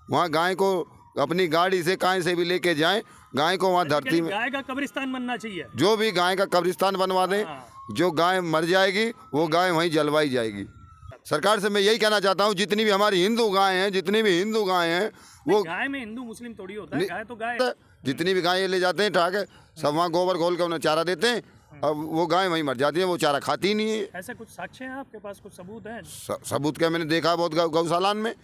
वहाँ गाय को अपनी गाड़ी से कहीं से भी लेके जाएं, गाय को वहाँ धरती में गाय का कब्रिस्तान बनना चाहिए। जो भी गाय का कब्रिस्तान बनवा दें, जो गाय मर जाएगी वो गाय वहीं जलवाई जाएगी। सरकार से मैं यही कहना चाहता हूँ, जितनी भी हमारी हिंदू गाय हैं, जितनी भी हिंदू गाय हैं, वो गाय में हिंदू मुस्लिम थोड़ी होता है, गाय तो गाय। जितनी भी गायें ले जाते हैं ठाक है, सब वहाँ गोबर घोल के उन्हें चारा देते हैं, अब वो गाय वहीं मर जाती है, वो चारा खाती नहीं है। ऐसे कुछ साक्ष्य हैं आपके पास, कुछ सबूत हैं? सबूत क्या, मैंने देखा बहुत गौशालान में।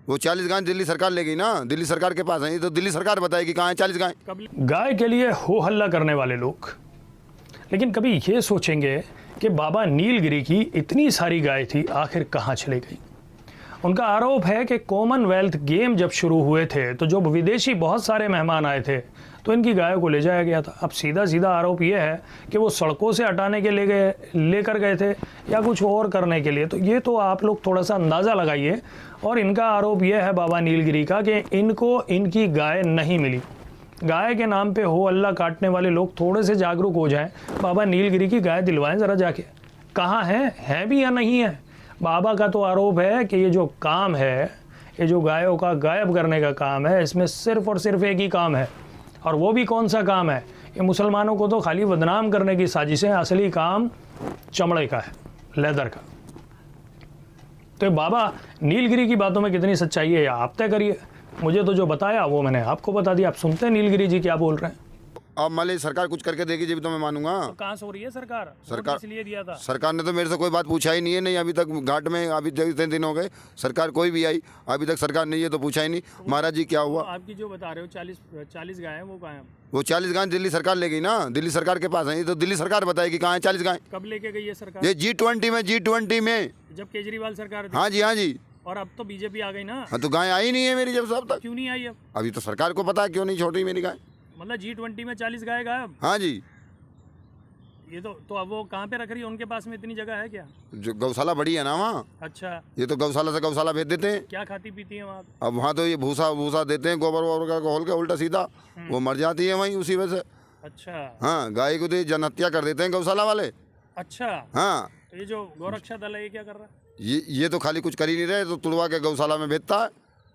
वो 40 गाय दिल्ली सरकार ले गई ना, दिल्ली सरकार के पास है, ये तो दिल्ली सरकार बताएगी कहाँ है 40 गाय। गाय के लिए हो हल्ला करने वाले लोग लेकिन कभी ये सोचेंगे कि बाबा नीलगिरी की इतनी सारी गाय थी, आखिर कहाँ चली गई? उनका आरोप है कि कॉमनवेल्थ गेम जब शुरू हुए थे तो जो विदेशी बहुत सारे मेहमान आए थे तो इनकी गायों को ले जाया गया था। अब सीधा सीधा आरोप यह है कि वो सड़कों से हटाने के लेकर गए थे या कुछ और करने के लिए। तो ये तो आप लोग थोड़ा सा अंदाज़ा लगाइए। और इनका आरोप यह है बाबा नीलगिरी का कि इनको इनकी गाय नहीं मिली। गाय के नाम पे हो अल्लाह काटने वाले लोग थोड़े से जागरूक हो जाएं, बाबा नीलगिरी की गाय दिलवाएं ज़रा जाके। कहाँ है भी या नहीं है? बाबा का तो आरोप है कि ये जो काम है, ये जो गायों का गायब करने का काम है, इसमें सिर्फ और सिर्फ एक ही काम है, और वो भी कौन सा काम है? ये मुसलमानों को तो खाली बदनाम करने की साजिश है, असली काम चमड़े का है, लेदर का। तो बाबा नीलगिरी की बातों में कितनी सच्चाई है आप तय करिए। मुझे तो जो बताया वो मैंने आपको बता दिया। आप सुनते हैं नीलगिरी जी क्या बोल रहे हैं? अब मान ली सरकार कुछ करके देगी जब तो मैं मानूंगा। तो कहाँ से हो रही है सरकार? इसलिए दिया था। सरकार ने तो मेरे से कोई बात पूछा ही नहीं है, नहीं अभी तक घाट में, अभी इतने दिन हो गए सरकार कोई भी आई, अभी तक सरकार नहीं है तो पूछा ही नहीं। महाराज जी क्या हुआ? तो आपकी जो बता रहे हो 40 गाय हैं, वो कहाँ हैं? वो 40 गाय दिल्ली सरकार ले गई ना, दिल्ली सरकार के पास है, ये तो दिल्ली सरकार बताएगी कहाँ है 40 गाय। कब लेके गई है सरकार? ये G20 में जब केजरीवाल सरकार थी। हाँ जी। और अब तो बीजेपी आ गई ना। हाँ तो गाय आई नहीं है मेरी जब सब तक। क्यों नहीं आई? अब अभी तो सरकार को पता है क्यों नहीं छोटी मेरी गाय। मतलब G20 में 40 गाय गायब? हाँ जी। ये तो अब वो कहाँ पे रख रही है? उनके पास में इतनी जगह है क्या? जो गौशाला बड़ी है ना वहाँ। अच्छा। ये तो गौशाला से गौशाला भेज देते हैं। क्या खाती पीती है वहाँ? अब वहाँ तो ये भूसा देते हैं, गोबर वोबर का घोल के उल्टा सीधा, वो मर जाती है वहीं उसी वजह से। अच्छा। हाँ, गाय को तो जनहत्या कर देते हैं गौशाला वाले। अच्छा। हाँ, तो ये जो गौरक्षा दल है ये क्या कर रहा है? ये तो खाली कुछ कर ही नहीं रहे, तो तुड़वा के गौशाला में भेजता है।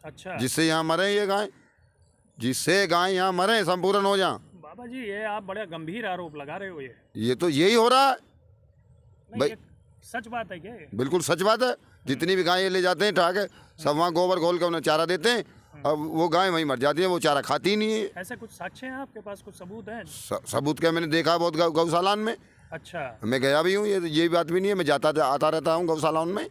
अच्छा। जिससे यहाँ मरे ये गाय, जिससे गाय यहाँ मरे, संपूर्ण हो जाए। बाबा जी ये आप बड़ा गंभीर आरोप लगा रहे हो। ये तो यही हो रहा है भाई। सच बात है क्या? बिल्कुल सच बात है। जितनी भी गायें ले जाते हैं ठाक है, सब वहाँ गोबर घोल के उन्हें चारा देते हैं, अब वो गाय वहीं मर जाती है, वो चारा खाती नहीं है। ऐसे कुछ साक्ष्य हैं आपके पास, कुछ सबूत हैं? सबूत क्या, मैंने देखा बहुत गौशालान में। अच्छा। मैं गया भी हूँ, ये बात भी नहीं है, मैं आता रहता हूँ गौशालाओं में।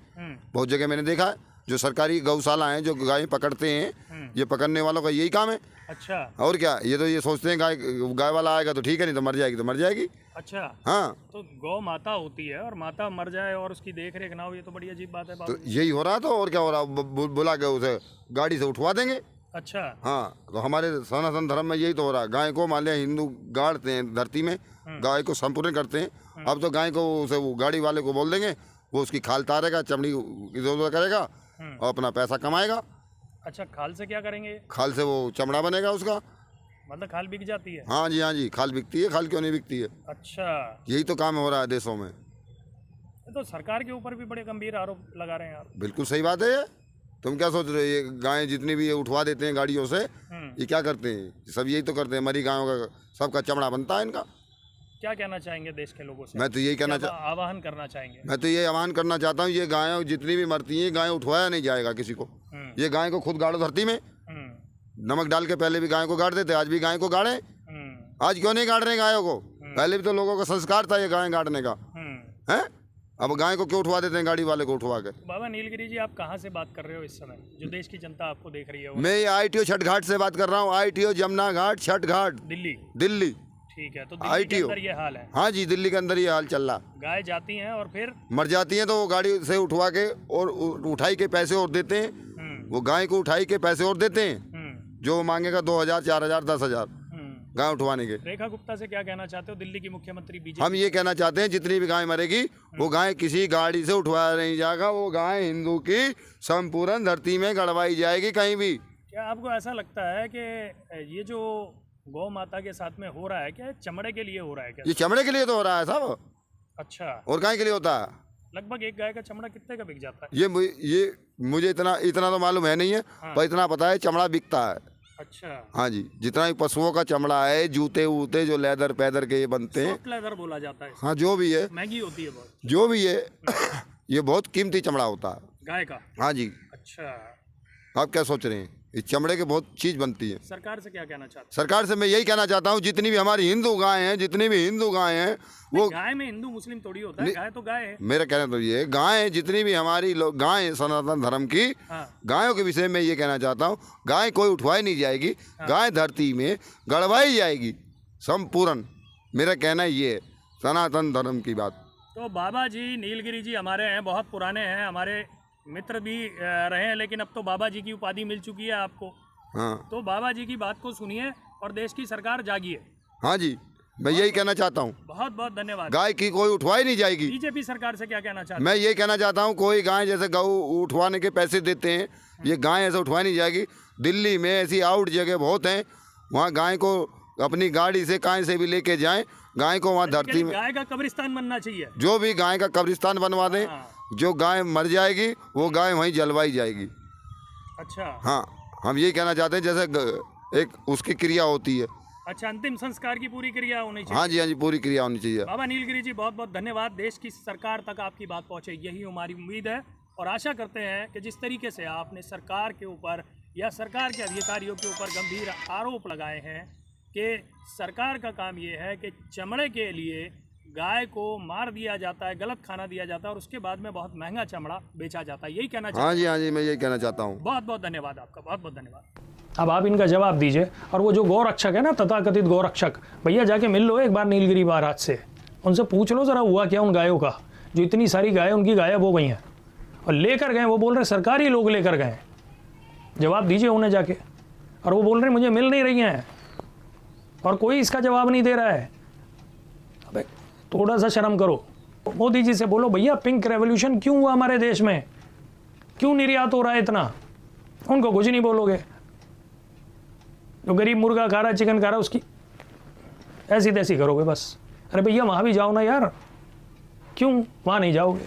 बहुत जगह मैंने देखा है, जो सरकारी गौशाला हैं, जो गाय पकड़ते हैं, ये पकड़ने वालों का यही काम है। अच्छा। और क्या, ये तो ये सोचते हैं गाय वाला आएगा तो ठीक है, नहीं तो मर जाएगी। अच्छा। हाँ, तो गौ माता होती है और माता मर जाए और उसकी देख रेख ना हो, ये तो बड़ी अजीब बात है। तो यही हो रहा, तो और क्या हो रहा, बुला के उसे गाड़ी से उठवा देंगे। अच्छा। हाँ, तो हमारे सनातन धर्म में यही तो हो रहा है। गाय को मान लिया हिंदू गाड़ते हैं धरती में, गाय को संपूर्ण करते हैं। अब तो गाय को उसे वो गाड़ी वाले को बोल देंगे, वो उसकी खाल तारेगा, चमड़ी इधर उधर करेगा और अपना पैसा कमाएगा। अच्छा, खाल से क्या करेंगे? खाल से वो चमड़ा बनेगा उसका। मतलब खाल बिक जाती है? हाँ जी, खाल बिकती है, खाल क्यों नहीं बिकती है। अच्छा। यही तो काम हो रहा है देशों में। तो सरकार के ऊपर भी बड़े गंभीर आरोप लगा रहे हैं आप। बिल्कुल सही बात है। तुम क्या सोच रहे हो, ये गायें जितनी भी ये उठवा देते हैं गाड़ियों से, ये क्या करते हैं? सब यही तो करते हैं, मरी गायों का सबका चमड़ा बनता है इनका। क्या कहना चाहेंगे देश के लोगों से? मैं तो यही कहना आह्वान करना चाहेंगे। मैं तो ये आह्वान करना चाहता हूँ, ये गायें जितनी भी मरती हैं, गायें उठवाया नहीं जाएगा किसी को। ये गाय को खुद गाड़ो धरती में, नमक डाल के। पहले भी गाय को गाड़ देते, आज भी गाय को गाड़े। आज क्यों नहीं गाड़ रहे गायों को? पहले भी तो लोगों का संस्कार था ये गाय गाड़ने का, है? अब गाय को क्यों उठवा देते हैं गाड़ी वाले को उठवा के? बाबा नीलगिरी जी, आप कहाँ से बात कर रहे हो इस समय, जो देश की जनता आपको देख रही है? मैं ITO छठ घाट से बात कर रहा हूँ, ITO जमुना घाट छठ घाट, दिल्ली। ठीक है, तो दिल्ली के अंदर ये हाल है? हाँ जी, दिल्ली के अंदर ये हाल चल रहा। गाय जाती हैं और फिर मर जाती हैं, तो वो गाड़ी से उठवा के और उठाई के पैसे और देते हैं। वो गाय को उठाई के पैसे और देते हैं, जो मांगेगा 2000, 4000, 10,000 गाय उठवाने के। रेखा गुप्ता से क्या कहना चाहते हो, दिल्ली की मुख्यमंत्री बीजेपी? हम ये कहना चाहते हैं, जितनी भी गाय मरेगी वो गाय किसी गाड़ी से उठवाया नहीं जाएगा, वो गाय हिंदू की संपूर्ण धरती में गड़वाई जाएगी कहीं भी। क्या आपको ऐसा लगता है कि ये जो गौ माता के साथ में हो रहा है, क्या चमड़े के लिए हो रहा है? क्या ये चमड़े के लिए तो हो रहा है सब। अच्छा। और गाय के लिए होता है? लगभग एक गाय का चमड़ा कितने का बिक जाता है? ये मुझे इतना तो मालूम है नहीं है, पर इतना पता है चमड़ा बिकता है। अच्छा। हाँ जी, जितना भी पशुओं का चमड़ा है, जूते वूते जो लेदर पैदर के ये बनते हैं, सॉफ्ट लेदर बोला जाता है। हाँ जो भी है, महंगी होती है बहुत, जो भी है ये बहुत कीमती चमड़ा होता है गाय का। हाँ जी। अच्छा, आप क्या सोच रहे हैं? इस चमड़े के बहुत चीज़ बनती है। सरकार से क्या कहना चाहते हैं? सरकार से मैं यही कहना चाहता हूँ, जितनी भी हमारी हिंदू गाय हैं, जितनी भी हिंदू गाय हैं वो, गाय में हिंदू मुस्लिम थोड़ी होता है, गाय तो गाय है। मेरा कहना तो ये है, गाय जितनी भी हमारी लोग गाय हैं सनातन धर्म की, हाँ। गायों के विषय में ये कहना चाहता हूँ, गाय कोई उठवाई नहीं जाएगी। गाय धरती में गड़वाई जाएगी संपूर्ण। मेरा कहना ये है, सनातन धर्म की बात। तो बाबा जी नीलगिरी जी हमारे हैं, बहुत पुराने हैं, हमारे मित्र भी रहे हैं, लेकिन अब तो बाबा जी की उपाधि मिल चुकी है आपको। हाँ तो बाबा जी की बात को सुनिए और देश की सरकार जागिए। हाँ जी, मैं यही कहना चाहता हूँ। बहुत बहुत धन्यवाद। गाय की कोई उठवाई नहीं जाएगी। बीजेपी सरकार से क्या कहना चाहते हैं? मैं ये कहना चाहता हूँ, कोई गाय जैसे गऊ उठवाने के पैसे देते हैं, ये गाय ऐसे उठवाई नहीं जाएगी। दिल्ली में ऐसी आउट जगह बहुत हैं, वहाँ गाय को अपनी गाड़ी से कहीं से भी लेके जाएं, गाय को वहाँ धरती में, गाय का कब्रिस्तान बनना चाहिए। जो भी गाय का कब्रिस्तान बनवा दें, जो गाय मर जाएगी वो गाय वहीं जलवाई जाएगी। अच्छा। हाँ, हम ये कहना चाहते हैं, जैसे एक उसकी क्रिया होती है। अच्छा, अंतिम संस्कार की पूरी क्रिया होनी चाहिए। हाँ जी, हाँ जी, पूरी क्रिया होनी चाहिए। बाबा नीलगिरी जी बहुत बहुत धन्यवाद। देश की सरकार तक आपकी बात पहुंचे, यही हमारी उम्मीद है और आशा करते हैं कि जिस तरीके से आपने सरकार के ऊपर या सरकार के अधिकारियों के ऊपर गंभीर आरोप लगाए हैं कि सरकार का काम ये है कि चमड़े के लिए गाय को मार दिया जाता है, गलत खाना दिया जाता है और उसके बाद में बहुत महंगा चमड़ा बेचा जाता है, यही कहना चाहता हूं। हाँ जी, हाँ जी, मैं यही कहना चाहता हूँ। बहुत बहुत धन्यवाद आपका, बहुत बहुत धन्यवाद। अब आप इनका जवाब दीजिए। और वो जो गौरक्षक है ना, तथाकथित गौरक्षक, भैया जाके मिल लो एक बार नीलगिरी महाराज से, उनसे पूछ लो ज़रा हुआ क्या उन गायों का, जो इतनी सारी गायें उनकी गायब हो गई हैं और लेकर गए, वो बोल रहे सरकारी लोग लेकर गए। जवाब दीजिए उन्हें जाके। और वो बोल रहे मुझे मिल नहीं रही हैं और कोई इसका जवाब नहीं दे रहा है। अबे थोड़ा सा शर्म करो। मोदी जी से बोलो भैया पिंक रेवोल्यूशन क्यों हुआ हमारे देश में, क्यों निर्यात हो रहा है इतना? उनको कुछ नहीं बोलोगे। जो गरीब मुर्गा खा रहा है, चिकन खा रहा है, उसकी ऐसी तैसी करोगे बस। अरे भैया वहाँ भी जाओ ना यार, क्यों वहाँ नहीं जाओगे?